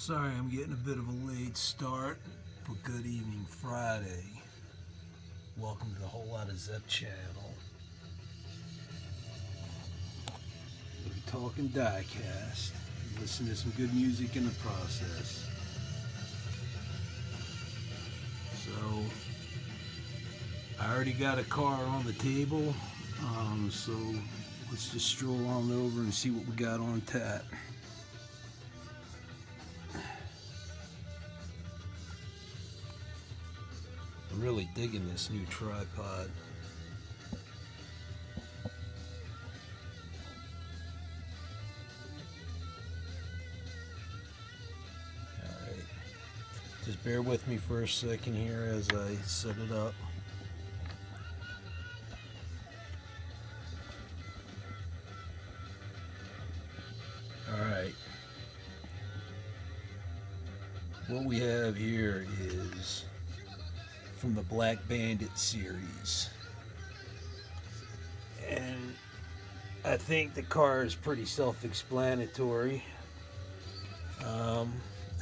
Sorry I'm getting a bit of a late start, but good evening Friday. Welcome to the Whole Lot of Zep channel. We'll be talking diecast. Listen to some good music in the process. So, I already got a car on the table, so let's just stroll on over and see what we got on tap. I'm really digging this new tripod. Alright, just bear with me for a second here as I set it up. Alright, what we have here is from the Black Bandit series, and I think the car is pretty self-explanatory.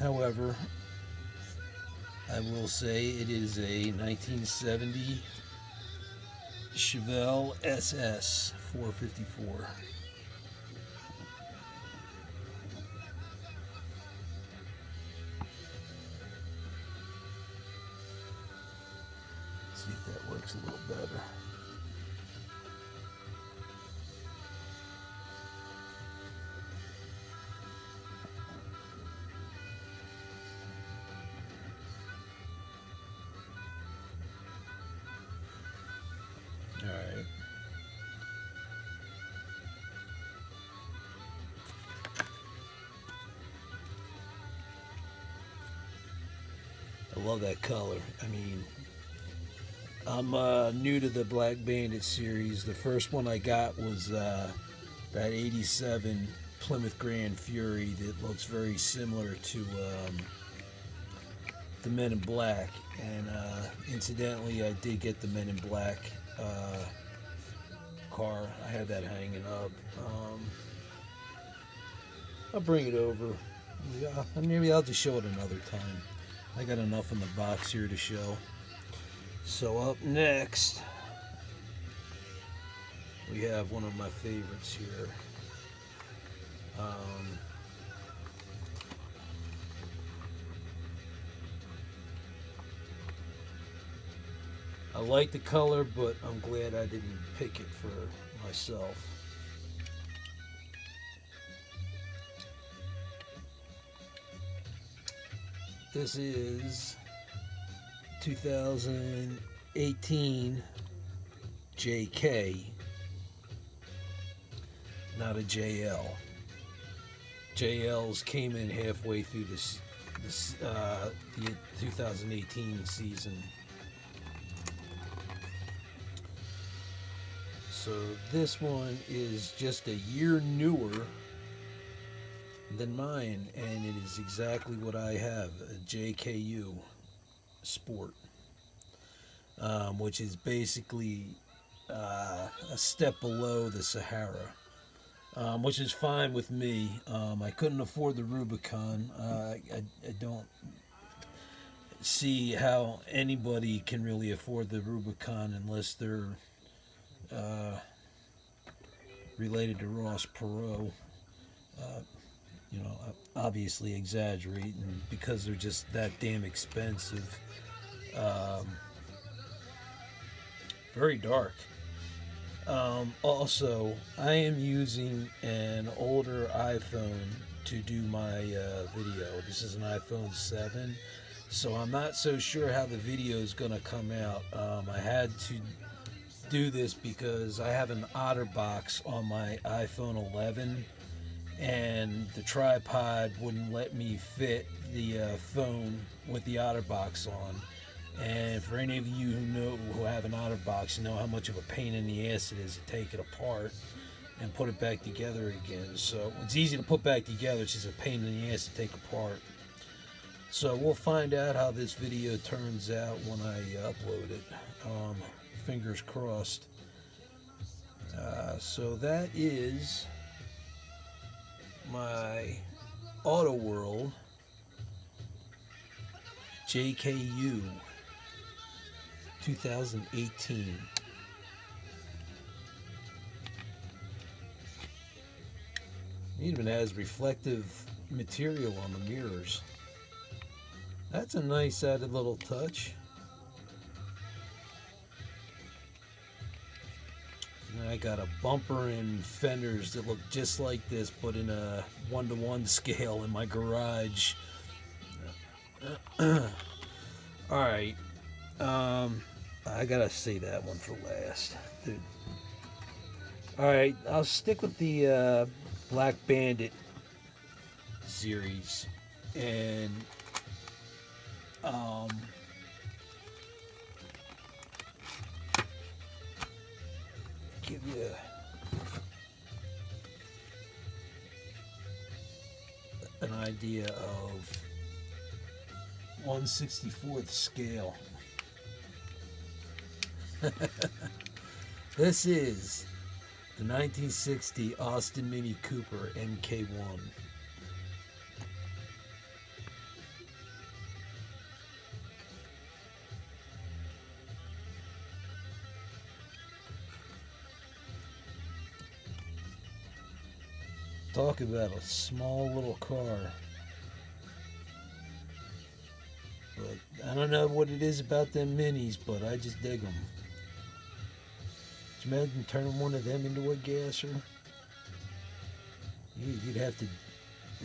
However, I will say it is a 1970 Chevelle SS 454. See if that works a little better. All right. I love that color. I mean, I'm new to the Black Bandit series. The first one I got was that 87 Plymouth Grand Fury that looks very similar to the Men in Black. And incidentally, I did get the Men in Black car. I had that hanging up. I'll bring it over. Yeah, maybe I'll just show it another time. I got enough in the box here to show. So up next, we have one of my favorites here. I like the color, but I'm glad I didn't pick it for myself. This is 2018 JK, not a JL. JLs came in halfway through the 2018 season. So this one is just a year newer than mine, and it is exactly what I have, a JKU Sport, which is basically a step below the Sahara, which is fine with me. I couldn't afford the Rubicon. I don't see how anybody can really afford the Rubicon unless they're related to Ross Perot. Obviously exaggerating because they're just that damn expensive. Very dark. Also, I am using an older iPhone to do my video. This is an iPhone 7, so I'm not so sure how the video is going to come out. I had to do this because I have an OtterBox on my iPhone 11, and the tripod wouldn't let me fit the phone with the OtterBox on. And for any of you who have an OtterBox, you know how much of a pain in the ass it is to take it apart and put it back together again. So it's easy to put back together, it's just a pain in the ass to take apart. So we'll find out how this video turns out when I upload it. Fingers crossed. So that is my Auto World JKU 2018. It even has reflective material on the mirrors. That's a nice added little touch. And I got a bumper and fenders that look just like this, but in a 1-to-1 scale in my garage. Alright. I gotta say that one for last. Dude. Alright, I'll stick with the Black Bandit series. And give you an idea of 1/64th scale. This is the 1960 Austin Mini Cooper MK1. Talk about a small little car. But I don't know what it is about them minis, but I just dig them. Could you imagine turning one of them into a gasser? You'd have to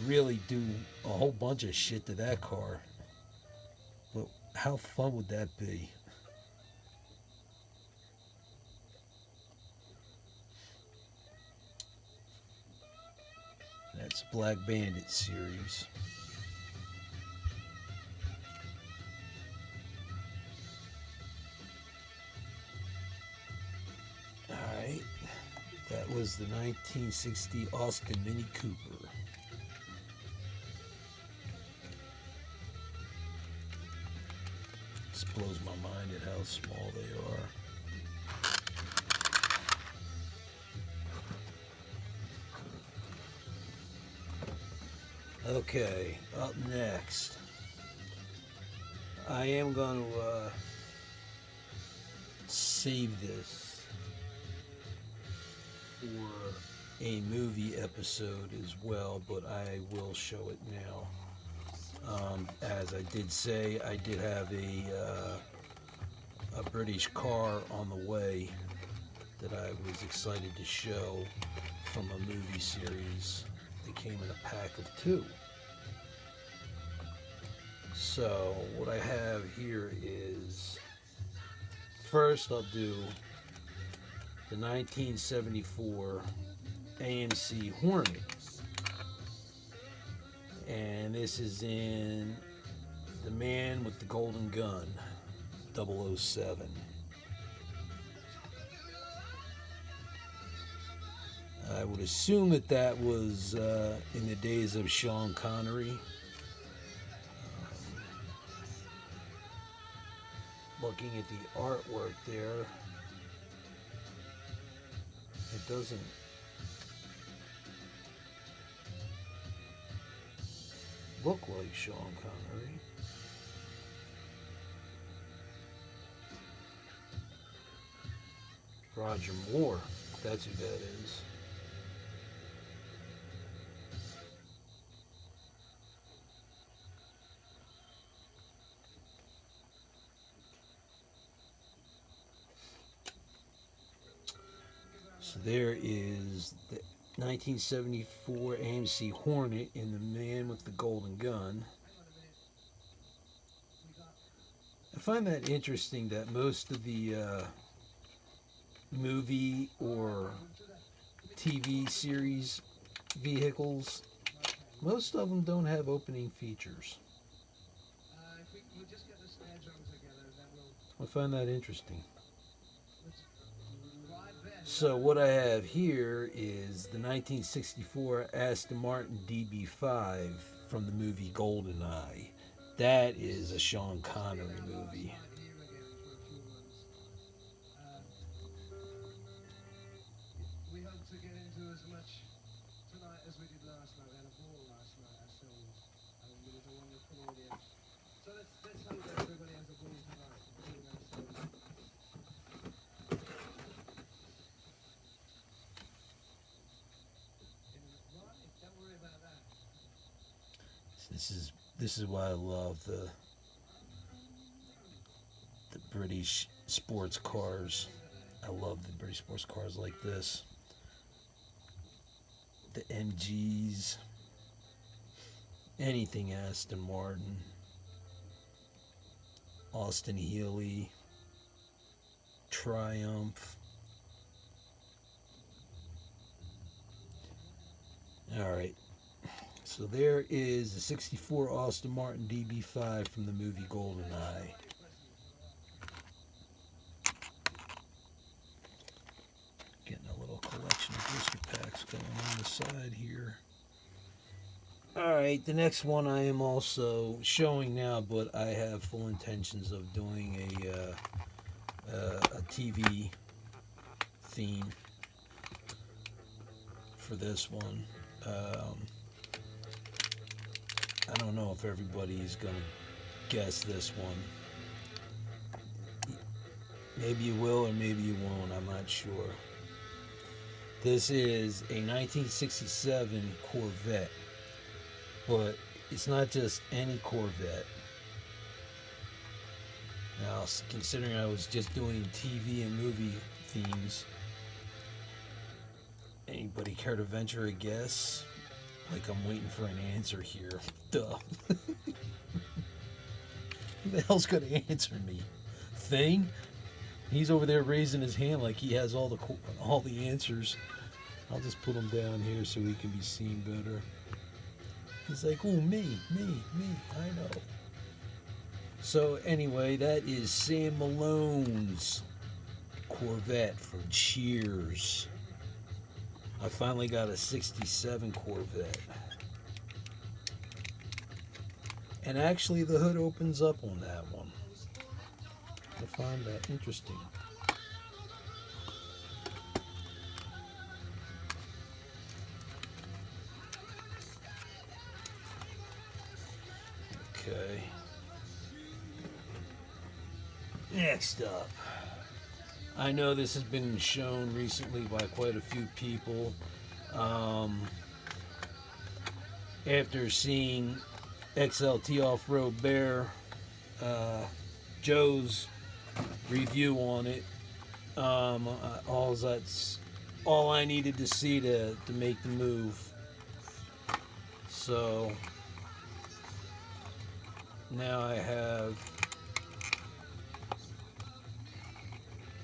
really do a whole bunch of shit to that car. But how fun would that be? That's Black Bandit series. Alright, that was the 1960 Austin Mini Cooper. This blows my mind at how small they are. Okay, up next, I am going to save this for a movie episode as well, but I will show it now. As I did say, I did have a British car on the way that I was excited to show from a movie series. They came in a pack of 2. So what I have here is, first I'll do the 1974 AMC Hornet. And this is in The Man with the Golden Gun, 007. I would assume that that was in the days of Sean Connery. Looking at the artwork there, it doesn't look like Sean Connery. Roger Moore, that's who that is. So there is the 1974 AMC Hornet in The Man with the Golden Gun. I find that interesting that most of the movie or TV series vehicles, most of them don't have opening features. I find that interesting. So what I have here is the 1964 Aston Martin DB5 from the movie GoldenEye. That is a Sean Connery movie. We hope to get into as much tonight as we did last night. We had a ball last night ourselves, and we did a wonderful audience. So let's hope that everybody has a ball tonight. Right, don't worry about that. This is why I love the British sports cars. I love the British sports cars like this. The MGs, anything Aston Martin, Austin Healey, Triumph. All right. So there is a 64 Aston Martin DB5 from the movie GoldenEye. Getting a little collection of blister packs going on the side here. Alright, the next one I am also showing now, but I have full intentions of doing a TV theme for this one. I don't know if everybody's going to guess this one. Maybe you will or maybe you won't, I'm not sure. This is a 1967 Corvette, but it's not just any Corvette. Now, considering I was just doing TV and movie themes, anybody care to venture a guess? Like I'm waiting for an answer here. Duh. Who the hell's gonna answer me? Thing? He's over there raising his hand like he has all the answers. I'll just put him down here so he can be seen better. He's like, oh, me, I know. So anyway, that is Sam Malone's Corvette from Cheers. I finally got a 67 Corvette. And actually the hood opens up on that one. I find that interesting. Okay. Next up. I know this has been shown recently by quite a few people. After seeing XLT Off-Road Bear, Joe's review on it, all I needed to see to make the move. So now I have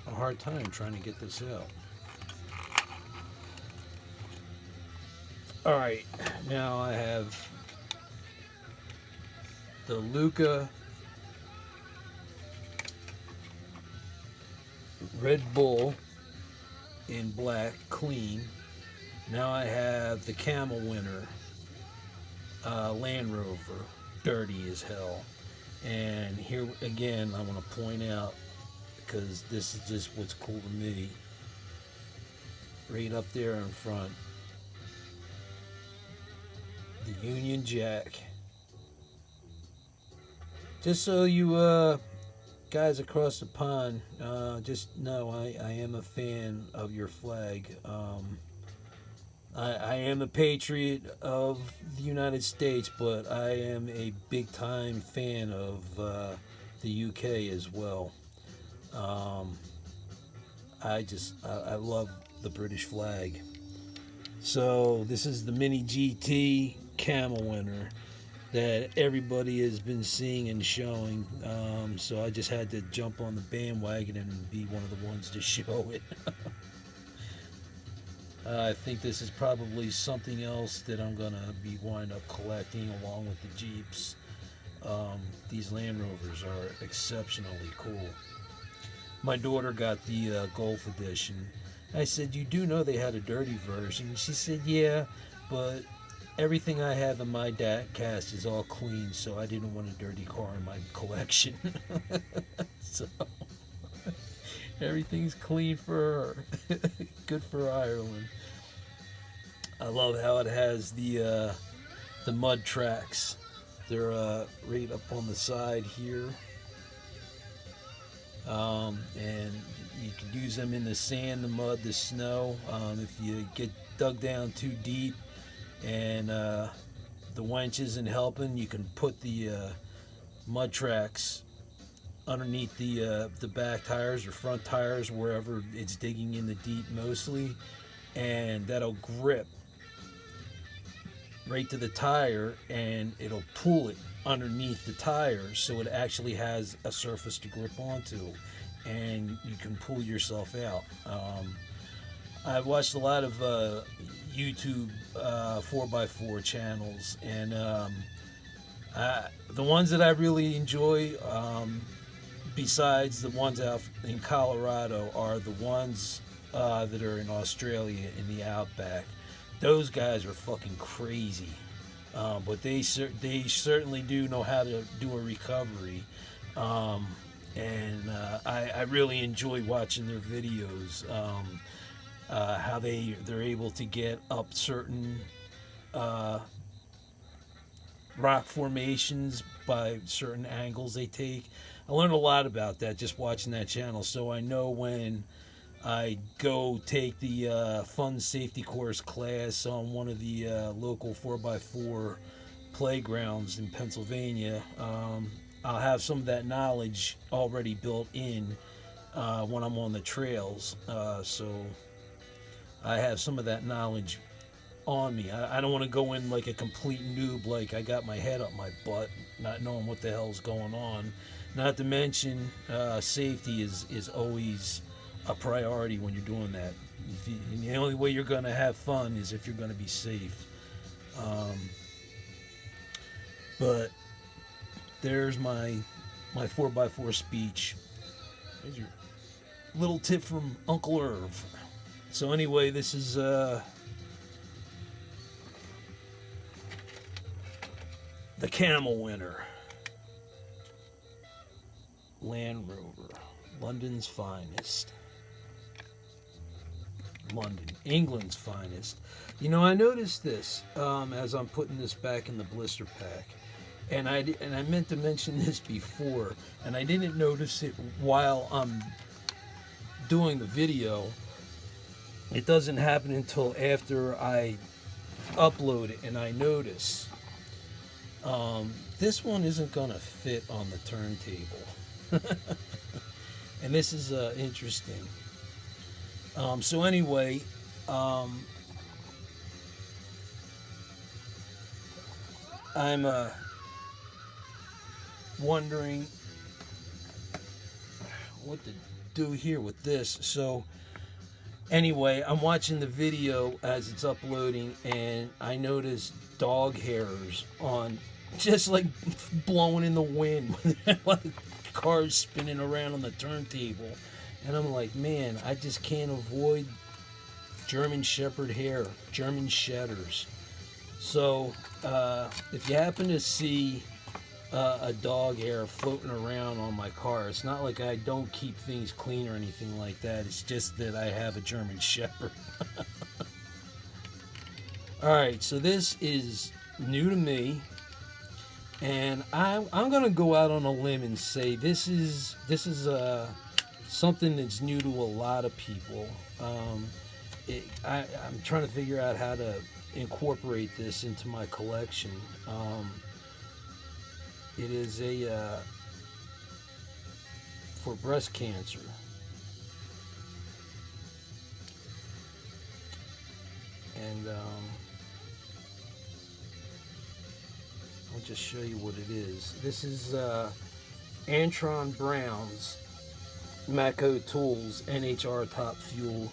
a hard time trying to get this out. Alright, now I have the Luca Red Bull in black, clean. Now I have the Camel Winner Land Rover, dirty as hell. And here again, I want to point out, because this is just what's cool to me, right up there in front, the Union Jack. Just so you guys across the pond just know, I am a fan of your flag. I am a patriot of the United States, but I am a big time fan of the UK as well. I love the British flag. So this is the Mini GT Camel Winner that everybody has been seeing and showing. So I just had to jump on the bandwagon and be one of the ones to show it. I think this is probably something else that I'm going to be wind up collecting along with the Jeeps. These Land Rovers are exceptionally cool. My daughter got the Golf Edition. I said, you do know they had a dirty version? She said, yeah, but everything I have in my cast is all clean, so I didn't want a dirty car in my collection. So everything's clean for her. Good for Ireland. I love how it has the mud tracks They're right up on the side here. And you can use them in the sand, the mud, the snow. If you get dug down too deep and the winch isn't helping, you can put the mud tracks underneath the back tires or front tires, wherever it's digging in the deep mostly, and that'll grip right to the tire, and it'll pull it underneath the tire so it actually has a surface to grip onto, and you can pull yourself out. I've watched a lot of YouTube 4x4 channels, and the ones that I really enjoy, besides the ones out in Colorado, are the ones that are in Australia in the outback. Those guys are fucking crazy, but they certainly do know how to do a recovery, and I really enjoy watching their videos. How they're able to get up certain rock formations by certain angles they take. I learned a lot about that just watching that channel, so I know when I go take the fun safety course class on one of the local 4x4 playgrounds in Pennsylvania, I'll have some of that knowledge already built in when I'm on the trails, so I have some of that knowledge on me. I don't want to go in like a complete noob, like I got my head up my butt, not knowing what the hell's going on. Not to mention, safety is always a priority when you're doing that. The only way you're going to have fun is if you're going to be safe. But there's my 4x4 speech. There's your little tip from Uncle Irv. So anyway, this is the Camel Winner Land Rover, London's finest. London, England's finest. You know, I noticed this as I'm putting this back in the blister pack, and I meant to mention this before, and I didn't notice it while I'm doing the video. It doesn't happen until after I upload it, and I notice this one isn't gonna fit on the turntable. And this is interesting. So anyway, I'm wondering what to do here with this. So anyway, I'm watching the video as it's uploading, and I notice dog hairs on, just like blowing in the wind while the car's spinning around on the turntable. And I'm like, man, I just can't avoid German Shepherd hair, German Shedders. So if you happen to see a dog hair floating around on my car, it's not like I don't keep things clean or anything like that. It's just that I have a German Shepherd. Alright, so this is new to me, and I'm gonna go out on a limb and say this is something that's new to a lot of people. I'm trying to figure out how to incorporate this into my collection. It is for breast cancer. And I'll just show you what it is. This is Antron Brown's Mako Tools NHRA Top Fuel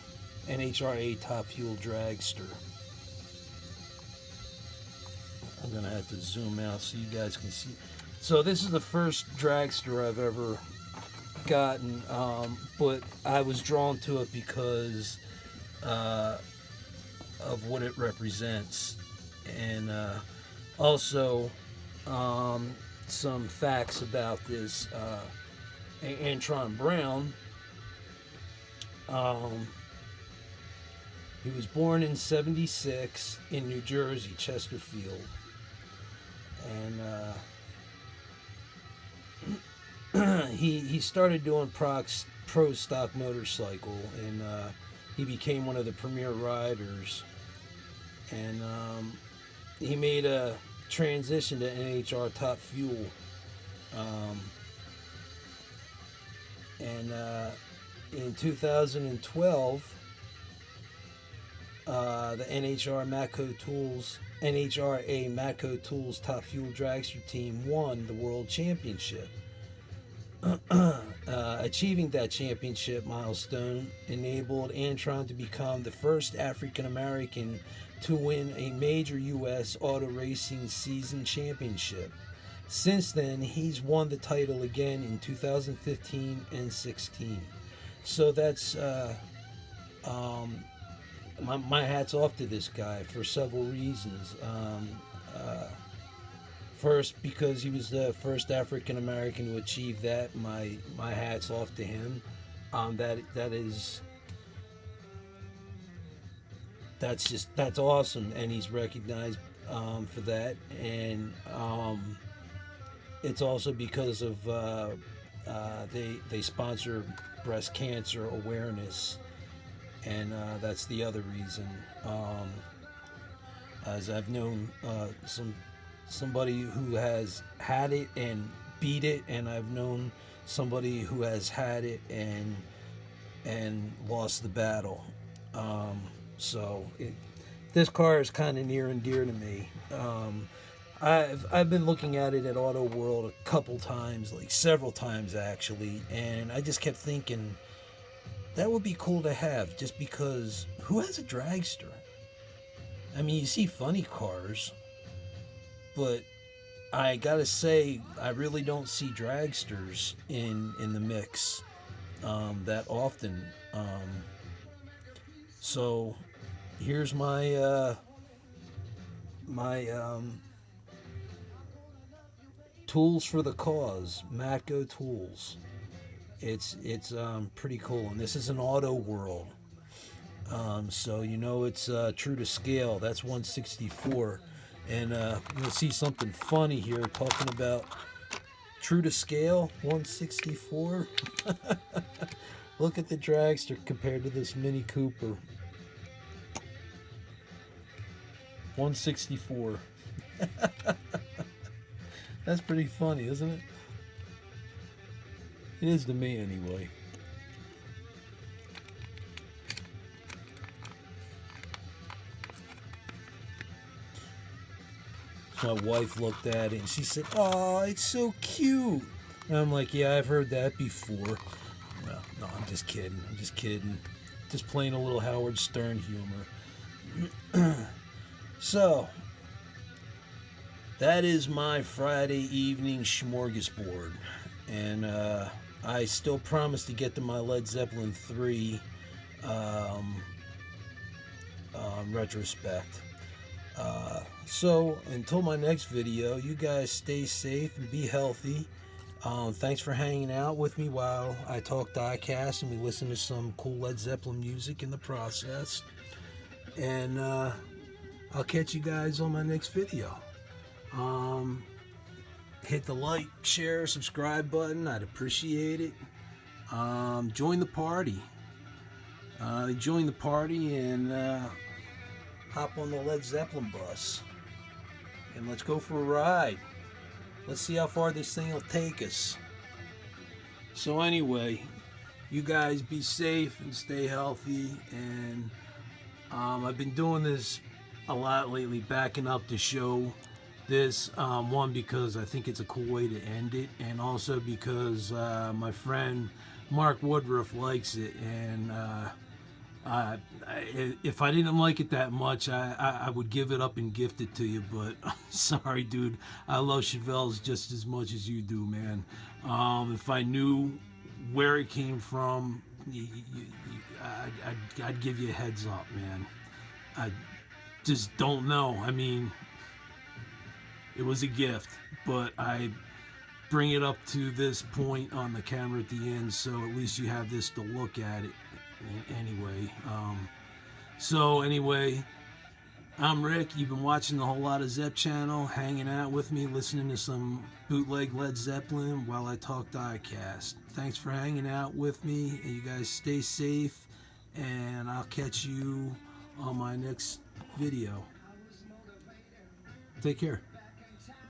Dragster. I'm gonna have to zoom out so you guys can see. So this is the first dragster I've ever gotten, but I was drawn to it because of what it represents, and also some facts about this. Antron Brown, he was born in '76 in New Jersey, Chesterfield, and he started doing pro stock motorcycle, and he became one of the premier riders. And he made a transition to NHR Top Fuel. Um, and in 2012, the NHRA Matco Tools Top Fuel Dragster team won the World Championship. Achieving that championship milestone enabled Antron to become the first African American to win a major U.S. auto racing season championship. Since then, he's won the title again in 2015 and 16. So that's my hat's off to this guy for several reasons. First, because he was the first African American to achieve that. My hat's off to him. That's awesome, and he's recognized for that. And it's also because of they sponsor breast cancer awareness, and that's the other reason. As I've known somebody who has had it and beat it, and I've known somebody who has had it and lost the battle. This car is kind of near and dear to me. I've been looking at it at Auto World a couple times, like several times actually, and I just kept thinking that would be cool to have, just because who has a dragster? I mean, you see funny cars, but I gotta say, I really don't see dragsters in the mix that often. So here's my tools for the cause, Matco tools. It's pretty cool, and this is an Auto World. So you know it's true to scale. That's 1/64. And you'll see something funny here talking about true to scale, 1/64. Look at the dragster compared to this Mini Cooper. 1/64. That's pretty funny, isn't it? It is to me anyway. My wife looked at it and she said, "Oh, it's so cute." And I'm like, "Yeah, I've heard that before." Well, no, I'm just kidding. Just playing a little Howard Stern humor. So, that is my Friday evening smorgasbord. And I still promise to get to my Led Zeppelin 3 retrospect. So until my next video, you guys stay safe and be healthy. Thanks for hanging out with me while I talk diecast and we listen to some cool Led Zeppelin music in the process. And I'll catch you guys on my next video. Hit the like, share, subscribe button. I'd appreciate it. Join the party. Join the party and hop on the Led Zeppelin bus. And let's go for a ride. Let's see how far this thing will take us. So anyway, you guys be safe and stay healthy. And I've been doing this a lot lately, backing up to show this. One, because I think it's a cool way to end it, and also because my friend Mark Woodruff likes it. And if I didn't like it that much, I would give it up and gift it to you, but sorry, dude. I love Chevelle's just as much as you do, man. If I knew where it came from, I'd give you a heads up, man. I just don't know. I mean, it was a gift, but I bring it up to this point on the camera at the end, so at least you have this to look at it anyway. So anyway, I'm Rick. You've been watching the Whole Lot of Zepp channel, hanging out with me, listening to some bootleg Led Zeppelin while I talk diecast. Thanks for hanging out with me. You guys stay safe, and I'll catch you on my next video. Take care.